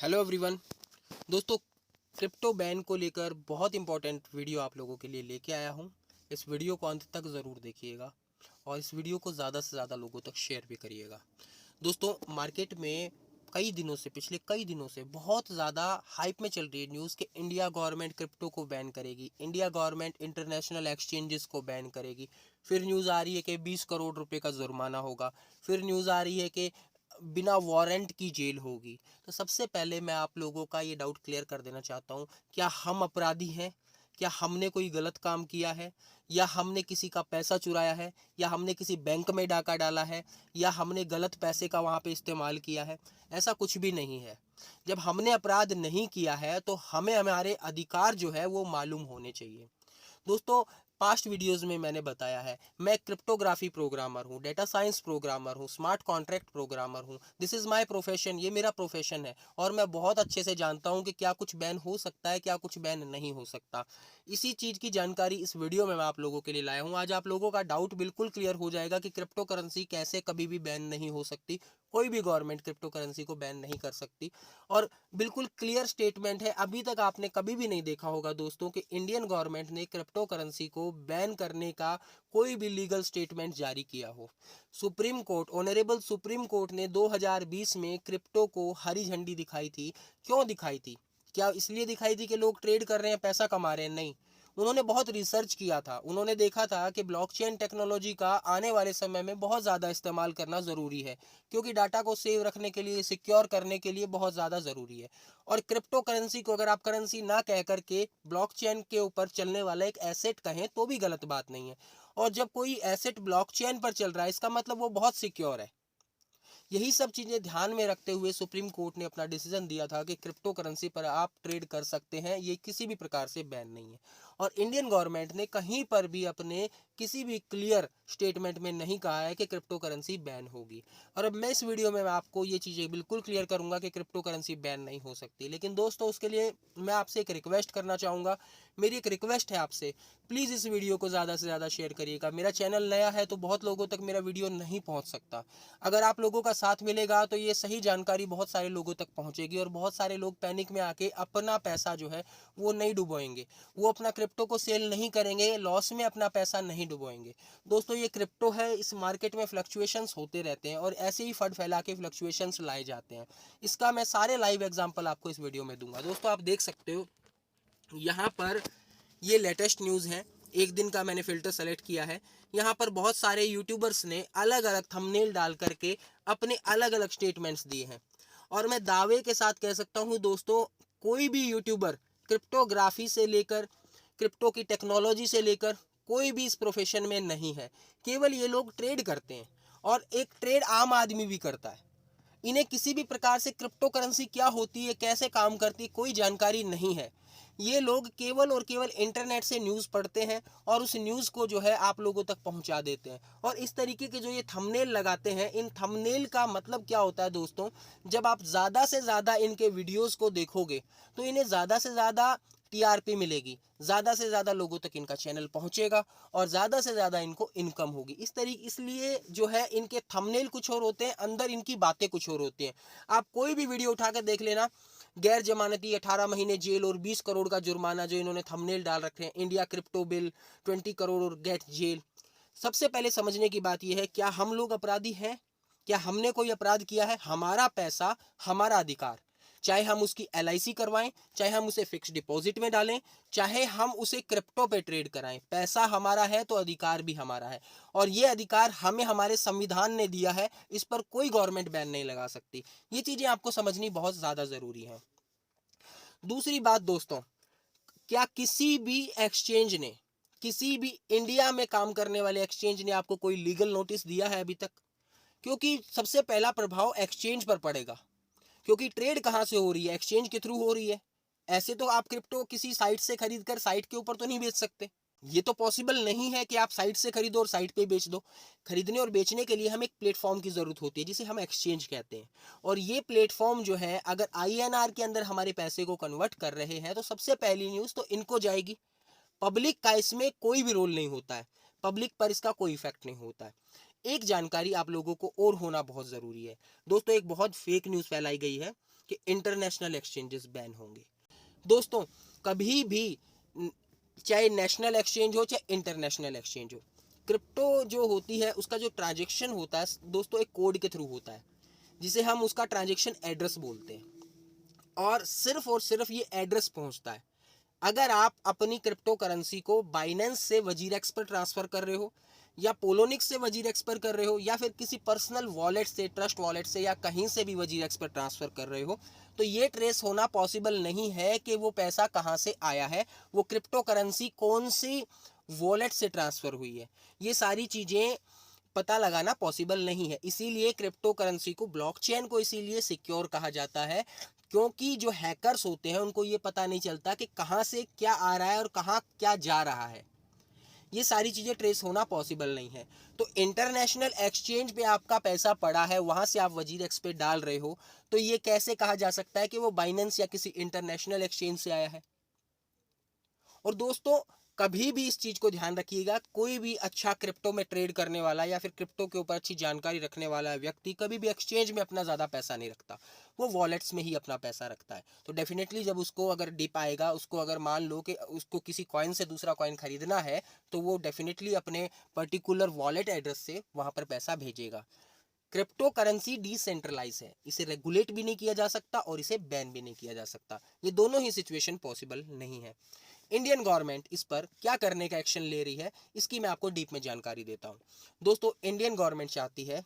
Hello everyone. दोस्तों, crypto ban को लेकर बहुत इंपॉर्टेंट वीडियो आप लोगों के लिए लेके आया हूँ। इस वीडियो को अंत तक ज़रूर देखिएगा और इस वीडियो को ज़्यादा से ज़्यादा लोगों तक शेयर भी करिएगा। दोस्तों, मार्केट में पिछले कई दिनों से बहुत ज़्यादा हाइप में चल रही है न्यूज़ कि इंडिया गवर्नमेंट क्रिप्टो को बैन करेगी, इंडिया गवर्नमेंट इंटरनेशनल एक्सचेंजेस को बैन करेगी। फिर न्यूज़ आ रही है कि 20 करोड़ रुपए का जुर्माना होगा। फिर न्यूज़ आ रही है कि बिना वारंट की जेल होगी। तो सबसे पहले मैं आप लोगों का ये डाउट क्लियर कर देना चाहता हूँ, क्या हम अपराधी हैं? क्या हमने कोई गलत काम किया है, या हमने किसी का पैसा चुराया है, या हमने किसी बैंक में डाका डाला है, या हमने गलत पैसे का वहाँ पे इस्तेमाल किया है? ऐसा कुछ भी नहीं है। जब हमने अपराध नहीं किया है तो हमें हमारे अधिकार जो है वो मालूम होने चाहिए। दोस्तों, पास्ट वीडियोस में मैंने बताया है, मैं क्रिप्टोग्राफी प्रोग्रामर हूँ, डेटा साइंस प्रोग्रामर हूँ, स्मार्ट कॉन्ट्रैक्ट प्रोग्रामर हूँ। दिस इज़ माय प्रोफेशन, ये मेरा प्रोफेशन है और मैं बहुत अच्छे से जानता हूँ कि क्या कुछ बैन हो सकता है, क्या कुछ बैन नहीं हो सकता। इसी चीज़ की जानकारी इस वीडियो में मैं आप लोगों के लिए लाया हूँ। आज आप लोगों का डाउट बिल्कुल क्लियर हो जाएगा कि क्रिप्टो करेंसी कैसे कभी भी बैन नहीं हो सकती। कोई भी गवर्नमेंट क्रिप्टो करेंसी को बैन नहीं कर सकती। और बिल्कुल क्लियर स्टेटमेंट है। अभी तक आपने कभी भी नहीं देखा होगा दोस्तों कि इंडियन गवर्नमेंट ने क्रिप्टो करेंसी को बैन करने का कोई भी लीगल स्टेटमेंट जारी किया हो। Supreme court, honourable supreme court ने 2020 में क्रिप्टो को हरी झंडी दिखाई थी। क्यों दिखाई थी? क्या इसलिए दिखाई थी कि लोग ट्रेड कर रहे हैं, पैसा कमा रहे हैं? नहीं। उन्होंने बहुत रिसर्च किया था। उन्होंने देखा था कि ब्लॉकचेन टेक्नोलॉजी का आने वाले समय में बहुत ज़्यादा इस्तेमाल करना ज़रूरी है, क्योंकि डाटा को सेव रखने के लिए, सिक्योर करने के लिए बहुत ज़्यादा ज़रूरी है। और क्रिप्टो करेंसी को अगर आप करेंसी ना कह करके ब्लॉकचेन के ऊपर चलने वाला एक एसेट कहें तो भी गलत बात नहीं है। और जब कोई एसेट ब्लॉकचेन पर चल रहा है, इसका मतलब वो बहुत सिक्योर है। यही सब चीज़ें ध्यान में रखते हुए सुप्रीम कोर्ट ने अपना डिसीजन दिया था कि क्रिप्टो करेंसी पर आप ट्रेड कर सकते हैं, ये किसी भी प्रकार से बैन नहीं है। और इंडियन गवर्नमेंट ने कहीं पर भी अपने किसी भी क्लियर स्टेटमेंट में नहीं कहा है कि क्रिप्टो करेंसी बैन होगी। और अब मैं इस वीडियो में आपको ये चीज़ें बिल्कुल क्लियर करूंगा कि क्रिप्टो करेंसी बैन नहीं हो सकती। लेकिन दोस्तों, उसके लिए मैं आपसे एक रिक्वेस्ट करना चाहूँगा। मेरी एक रिक्वेस्ट है आपसे, प्लीज़ इस वीडियो को ज़्यादा से ज़्यादा शेयर करिएगा। मेरा चैनल नया है तो बहुत लोगों तक मेरा वीडियो नहीं पहुँच सकता। अगर आप लोगों का साथ मिलेगा तो ये सही जानकारी बहुत सारे लोगों तक पहुंचेगी और बहुत सारे लोग पैनिक में आके अपना पैसा जो है वो नहीं डुबोएंगे, वो अपना क्रिप्टो को सेल नहीं करेंगे, लॉस में अपना पैसा नहीं डुबोएंगे। दोस्तों, ये क्रिप्टो है, इस मार्केट में फ्लक्चुएशंस होते रहते हैं और ऐसे ही फंड फैला के फ्लक्चुएशंस लाए जाते हैं। इसका मैं सारे लाइव एग्जाम्पल आपको इस वीडियो में दूंगा। दोस्तों, आप देख सकते हो यहाँ पर ये लेटेस्ट न्यूज़ है। एक दिन का मैंने फ़िल्टर सेलेक्ट किया है। यहाँ पर बहुत सारे यूट्यूबर्स ने अलग अलग थंबनेल डाल करके अपने अलग अलग स्टेटमेंट्स दिए हैं। और मैं दावे के साथ कह सकता हूँ दोस्तों, कोई भी यूट्यूबर क्रिप्टोग्राफी से लेकर, क्रिप्टो की टेक्नोलॉजी से लेकर, कोई भी इस प्रोफेशन में नहीं है। केवल ये लोग ट्रेड करते हैं और एक ट्रेड आम आदमी भी करता है। इन्हें किसी भी प्रकार से क्रिप्टो करेंसी क्या होती है, कैसे काम करती है, कोई जानकारी नहीं है। ये लोग केवल और केवल इंटरनेट से न्यूज़ पढ़ते हैं और उस न्यूज़ को जो है आप लोगों तक पहुंचा देते हैं। और इस तरीके के जो ये थंबनेल लगाते हैं, इन थंबनेल का मतलब क्या होता है दोस्तों, जब आप ज़्यादा से ज़्यादा इनके वीडियोज़ को देखोगे तो इन्हें ज़्यादा से ज़्यादा टीआरपी मिलेगी, ज़्यादा से ज़्यादा लोगों तक इनका चैनल पहुंचेगा और ज़्यादा से ज़्यादा इनको इनकम होगी। इसलिए जो है इनके थंबनेल कुछ और होते हैं, अंदर इनकी बातें कुछ और होती हैं। आप कोई भी वीडियो उठा कर देख लेना, गैर जमानती 18 महीने जेल और 20 करोड़ का जुर्माना जो इन्होंने थंबनेल डाल रखे हैं, इंडिया क्रिप्टो बिल 20 करोड़ और गेट जेल। सबसे पहले समझने की बात यह है, क्या हम लोग अपराधी हैं? क्या हमने कोई अपराध किया है? हमारा पैसा, हमारा अधिकार। चाहे हम उसकी एलआईसी करवाएं, चाहे हम उसे फिक्स डिपॉजिट में डालें, चाहे हम उसे क्रिप्टो पे ट्रेड कराएं, पैसा हमारा है तो अधिकार भी हमारा है। और ये अधिकार हमें हमारे संविधान ने दिया है, इस पर कोई गवर्नमेंट बैन नहीं लगा सकती। ये चीज़ें आपको समझनी बहुत ज़्यादा ज़रूरी है। दूसरी बात दोस्तों, क्या किसी भी एक्सचेंज ने, किसी भी इंडिया में काम करने वाले एक्सचेंज ने आपको कोई लीगल नोटिस दिया है अभी तक? क्योंकि सबसे पहला प्रभाव एक्सचेंज पर पड़ेगा, क्योंकि ट्रेड कहाँ से हो रही है? एक्सचेंज के थ्रू हो रही है। ऐसे तो आप क्रिप्टो किसी साइट से खरीद कर साइट के ऊपर तो नहीं बेच सकते। ये तो पॉसिबल नहीं है कि आप साइट से खरीदो और साइट पे बेच दो। खरीदने और बेचने के लिए हमें एक प्लेटफॉर्म की ज़रूरत होती है, जिसे हम एक्सचेंज कहते हैं। और ये प्लेटफॉर्म जो है, अगर आईएनआर के अंदर हमारे पैसे को कन्वर्ट कर रहे हैं तो सबसे पहली न्यूज़ तो इनको जाएगी। पब्लिक का इसमें कोई भी रोल नहीं होता है, पब्लिक पर इसका कोई इफेक्ट नहीं होता है। एक जानकारी आप लोगों को और होना बहुत ज़रूरी है दोस्तों। एक बहुत फेक न्यूज़ फैलाई गई है कि इंटरनेशनल एक्सचेंजेस बैन होंगे। दोस्तों कभी भी चाहे नेशनल एक्सचेंज हो चाहे इंटरनेशनल एक्सचेंज हो, क्रिप्टो जो होती है उसका जो ट्रांजेक्शन होता है दोस्तों एक कोड के थ्रू होता है, जिसे हम उसका ट्रांजेक्शन एड्रेस बोलते हैं। और सिर्फ ये एड्रेस पहुंचता है। अगर आप अपनी क्रिप्टो करेंसी को बाइनेंस से वजीरेक्स पर ट्रांसफर कर रहे हो, या पोलोनिक्स से वजीरेक्स पर कर रहे हो, या फिर किसी पर्सनल वॉलेट से, ट्रस्ट वॉलेट से, या कहीं से भी वजीरेक्स पर ट्रांसफर कर रहे हो, तो ये ट्रेस होना पॉसिबल नहीं है कि वो पैसा कहाँ से आया है, वो क्रिप्टो करेंसी कौन सी वॉलेट से ट्रांसफर हुई है। ये सारी चीज़ें पता लगाना पॉसिबल नहीं है। इसीलिए क्रिप्टो करेंसी को, ब्लॉकचेन को इसीलिए सिक्योर कहा जाता है, क्योंकि जो हैकर्स होते हैं उनको ये पता नहीं चलता कि कहाँ से क्या आ रहा है और कहाँ क्या जा रहा है। ये सारी चीज़ें ट्रेस होना पॉसिबल नहीं है। तो इंटरनेशनल एक्सचेंज पे आपका पैसा पड़ा है, वहाँ से आप वजीरेक्स पे डाल रहे हो, तो ये कैसे कहा जा सकता है कि वो बाइनेंस या किसी इंटरनेशनल एक्सचेंज से आया है। और दोस्तों कभी भी इस चीज़ को ध्यान रखिएगा, कोई भी अच्छा क्रिप्टो में ट्रेड करने वाला या फिर क्रिप्टो के ऊपर अच्छी जानकारी रखने वाला व्यक्ति कभी भी एक्सचेंज में अपना ज़्यादा पैसा नहीं रखता, वो वॉलेट्स में ही अपना पैसा रखता है। तो डेफिनेटली जब उसको अगर डिप आएगा, उसको अगर मान लो कि उसको किसी कॉइन से दूसरा कॉइन खरीदना है, तो वो डेफिनेटली अपने पर्टिकुलर वॉलेट एड्रेस से वहाँ पर पैसा भेजेगा। क्रिप्टो करेंसी डिसेंट्रलाइज है, इसे रेगुलेट भी नहीं किया जा सकता और इसे बैन भी नहीं किया जा सकता। ये दोनों ही सिचुएशन पॉसिबल नहीं है। इंडियन गवर्नमेंट इस पर क्या करने का एक्शन ले रही है, इसकी मैं आपको डीप में जानकारी देता हूँ। दोस्तों इंडियन गवर्नमेंट चाहती है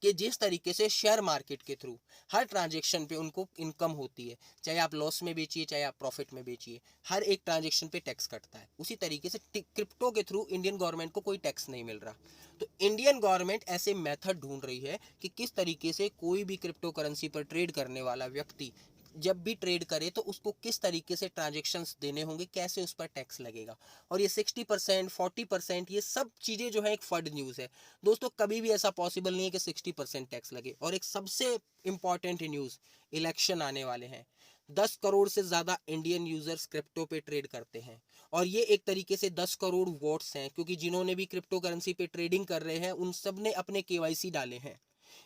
कि जिस तरीके से शेयर मार्केट के थ्रू हर ट्रांजेक्शन पे उनको इनकम होती है, चाहे आप लॉस में बेचिए चाहे आप प्रॉफिट में बेचिए, हर एक ट्रांजेक्शन पे टैक्स कटता है, उसी तरीके से क्रिप्टो के थ्रू इंडियन गवर्नमेंट को कोई टैक्स नहीं मिल रहा। तो इंडियन गवर्नमेंट ऐसे मेथड ढूंढ रही है कि किस तरीके से कोई भी क्रिप्टो करेंसी पर ट्रेड करने वाला व्यक्ति जब भी ट्रेड करे तो उसको किस तरीके से ट्रांजेक्शन्स देने होंगे, कैसे उस पर टैक्स लगेगा। और ये 60%, 40%, ये सब चीज़ें जो है एक फर्ड न्यूज़ है। दोस्तों कभी भी ऐसा पॉसिबल नहीं है कि 60% टैक्स लगे। और एक सबसे इंपॉर्टेंट न्यूज़, इलेक्शन आने वाले हैं, 10 करोड़ से ज़्यादा इंडियन यूजर्स क्रिप्टो पे ट्रेड करते हैं, और ये एक तरीके से 10 करोड़ वोट्स हैं, क्योंकि जिन्होंने भी क्रिप्टो करेंसी पे ट्रेडिंग कर रहे हैं उन सब ने अपने केवाईसी डाले हैं।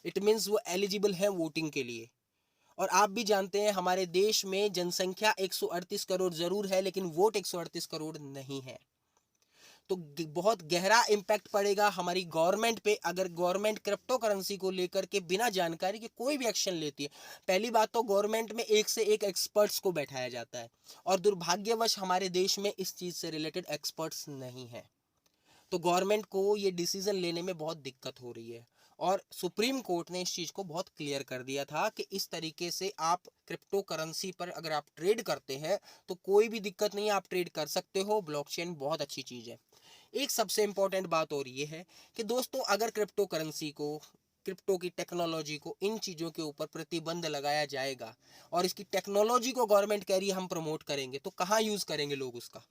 इट मीन्स वो एलिजिबल हैं वोटिंग के लिए। और आप भी जानते हैं हमारे देश में जनसंख्या 138 करोड़ जरूर है, लेकिन वोट 138 करोड़ नहीं है। तो बहुत गहरा इम्पैक्ट पड़ेगा हमारी गवर्नमेंट पे अगर गवर्नमेंट क्रिप्टो करेंसी को लेकर के बिना जानकारी के कोई भी एक्शन लेती है। पहली बात तो गवर्नमेंट में एक से एक एक्सपर्ट्स को बैठाया जाता है, और दुर्भाग्यवश हमारे देश में इस चीज़ से रिलेटेड एक्सपर्ट्स नहीं है। तो गवर्नमेंट को ये डिसीजन लेने में बहुत दिक्कत हो रही है। और सुप्रीम कोर्ट ने इस चीज़ को बहुत क्लियर कर दिया था कि इस तरीके से आप क्रिप्टो करेंसी पर अगर आप ट्रेड करते हैं तो कोई भी दिक्कत नहीं है, आप ट्रेड कर सकते हो, ब्लॉकचेन बहुत अच्छी चीज़ है। एक सबसे इंपॉर्टेंट बात और ये है कि दोस्तों अगर क्रिप्टो करेंसी को, क्रिप्टो की टेक्नोलॉजी को, इन चीज़ों के ऊपर प्रतिबंध लगाया जाएगा और इसकी टेक्नोलॉजी को गवर्नमेंट कह रही है हम प्रमोट करेंगे, तो कहाँ यूज़ करेंगे लोग उसका।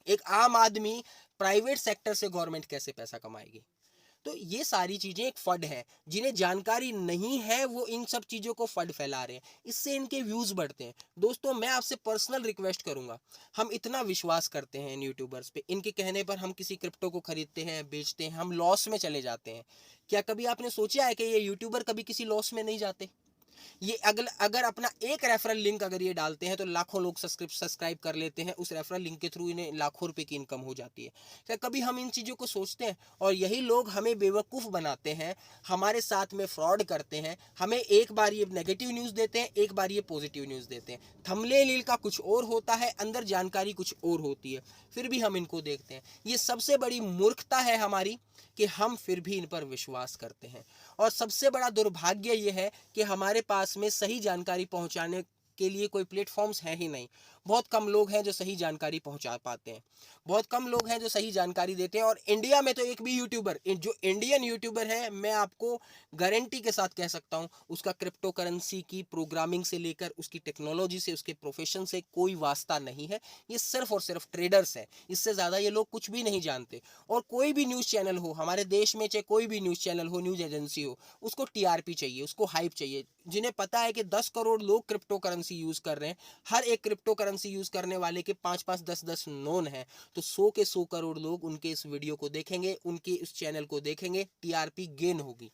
एक आम आदमी प्राइवेट सेक्टर से गवर्नमेंट कैसे पैसा कमाएगी। तो ये सारी चीजें एक फंड है, जिन्हें जानकारी नहीं है वो इन सब चीजों को फंड फैला रहे हैं, इससे इनके व्यूज बढ़ते हैं। दोस्तों मैं आपसे पर्सनल रिक्वेस्ट करूंगा, हम इतना विश्वास करते हैं इन यूट्यूबर्स पे, इनके कहने पर हम किसी क्रिप्टो को खरीदते हैं, बेचते हैं, हम लॉस में चले जाते हैं। क्या कभी आपने सोचा है कि ये यूट्यूबर कभी किसी लॉस में नहीं जाते। ये अगल अगर अपना एक रेफरल लिंक अगर ये डालते हैं तो लाखों लोग सब्सक्राइब कर लेते हैं, उस रेफरल लिंक के थ्रू इन्हें लाखों रुपए की इनकम हो जाती है। क्या कभी हम इन चीज़ों को सोचते हैं। और यही लोग हमें बेवकूफ़ बनाते हैं, हमारे साथ में फ्रॉड करते हैं, हमें एक बार ये नेगेटिव न्यूज़ देते हैं, एक बार ये पॉजिटिव न्यूज़ देते हैं, थंबनेल का कुछ और होता है, अंदर जानकारी कुछ और होती है, फिर भी हम इनको देखते हैं। ये सबसे बड़ी मूर्खता है हमारी कि हम फिर भी इन पर विश्वास करते हैं। और सबसे बड़ा दुर्भाग्य ये है कि हमारे पास में सही जानकारी पहुंचाने के लिए कोई प्लेटफॉर्म्स हैं ही नहीं। बहुत कम लोग हैं जो सही जानकारी पहुंचा पाते हैं, बहुत कम लोग हैं जो सही जानकारी देते हैं। और इंडिया में तो एक भी यूट्यूबर, जो इंडियन यूट्यूबर है, मैं आपको गारंटी के साथ कह सकता हूं उसका क्रिप्टो करेंसी की प्रोग्रामिंग से लेकर उसकी टेक्नोलॉजी से, उसके प्रोफेशन से कोई वास्ता नहीं है। ये सिर्फ और सिर्फ ट्रेडर्स हैं, इससे ज़्यादा ये लोग कुछ भी नहीं जानते। और कोई भी न्यूज़ चैनल हो हमारे देश में, चाहे कोई भी न्यूज़ चैनल हो, न्यूज़ एजेंसी हो, उसको टीआरपी चाहिए, उसको हाइप चाहिए। जिन्हें पता है कि 10 करोड़ लोग क्रिप्टो करेंसी यूज़ कर रहे हैं, हर एक क्रिप्टो करेंसी यूज़ करने वाले के 5-5, 10-10 नोन हैं, तो 100 के 100 करोड़ लोग उनके इस वीडियो को देखेंगे, उनके इस चैनल को देखेंगे, टीआरपी गेन होगी।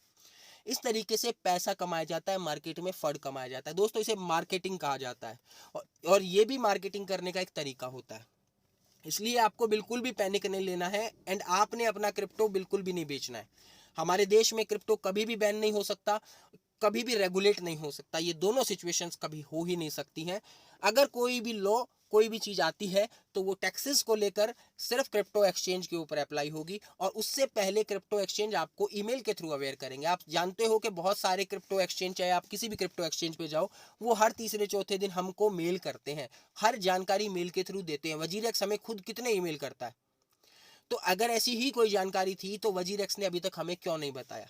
इस तरीके से पैसा कमाया जाता है, मार्केट में फंड कमाया जाता है। दोस्तों इसे मार्केटिंग कहा जाता है और ये भी मार्केटिंग करने का एक तरीका होता है। इसलिए आपको बिल्कुल भी पैनिक नहीं लेना है एंड आपने अपना क्रिप्टो बिल्कुल भी नहीं बेचना है। हमारे देश में क्रिप्टो कभी भी बैन नहीं हो सकता, कभी भी रेगुलेट नहीं हो सकता। ये दोनों सिचुएशंस कभी हो ही नहीं सकती हैं। अगर कोई भी लॉ, कोई भी चीज़ आती है तो वो टैक्सेस को लेकर सिर्फ क्रिप्टो एक्सचेंज के ऊपर अप्लाई होगी और उससे पहले क्रिप्टो एक्सचेंज आपको ईमेल के थ्रू अवेयर करेंगे। आप जानते हो कि बहुत सारे क्रिप्टो एक्सचेंज, चाहे आप किसी भी क्रिप्टो एक्सचेंज पे जाओ, वो हर तीसरे चौथे दिन हमको मेल करते हैं, हर जानकारी मेल के थ्रू देते हैं। वजीरेक्स हमें खुद कितने ईमेल करता है। तो अगर ऐसी ही कोई जानकारी थी तो वजीरेक्स ने अभी तक हमें क्यों नहीं बताया?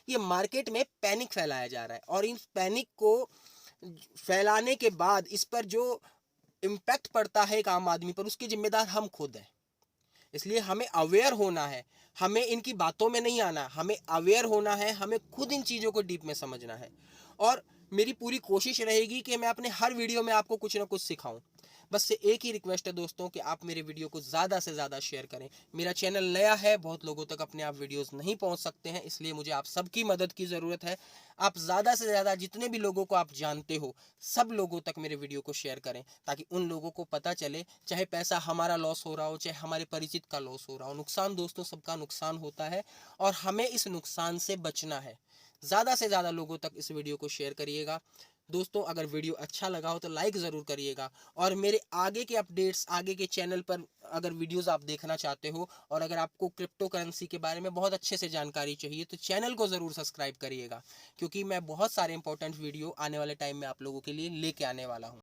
ये मार्केट में पैनिक फैलाया जा रहा है और इन पैनिक को फैलाने के बाद इस पर जो इम्पैक्ट पड़ता है एक आम आदमी पर, उसके जिम्मेदार हम खुद हैं। इसलिए हमें अवेयर होना है, हमें इनकी बातों में नहीं आना, हमें अवेयर होना है, हमें खुद इन चीज़ों को डीप में समझना है। और मेरी पूरी कोशिश रहेगी कि मैं अपने हर वीडियो में आपको कुछ ना कुछ सिखाऊं। बस से एक ही रिक्वेस्ट है दोस्तों कि आप मेरे वीडियो को ज़्यादा से ज़्यादा शेयर करें। मेरा चैनल नया है, बहुत लोगों तक अपने आप वीडियोस नहीं पहुंच सकते हैं, इसलिए मुझे आप सबकी मदद की ज़रूरत है। आप ज़्यादा से ज़्यादा जितने भी लोगों को आप जानते हो, सब लोगों तक मेरे वीडियो को शेयर करें ताकि उन लोगों को पता चले। चाहे पैसा हमारा लॉस हो रहा हो, चाहे हमारे परिचित का लॉस हो रहा हो, नुकसान दोस्तों सबका नुकसान होता है और हमें इस नुकसान से बचना है। ज़्यादा से ज़्यादा लोगों तक इस वीडियो को शेयर करिएगा। दोस्तों अगर वीडियो अच्छा लगा हो तो लाइक ज़रूर करिएगा और मेरे आगे के अपडेट्स, आगे के चैनल पर अगर वीडियोस आप देखना चाहते हो और अगर आपको क्रिप्टो करेंसी के बारे में बहुत अच्छे से जानकारी चाहिए तो चैनल को ज़रूर सब्सक्राइब करिएगा, क्योंकि मैं बहुत सारे इंपॉर्टेंट वीडियो आने वाले टाइम में आप लोगों के लिए लेके आने वाला हूँ।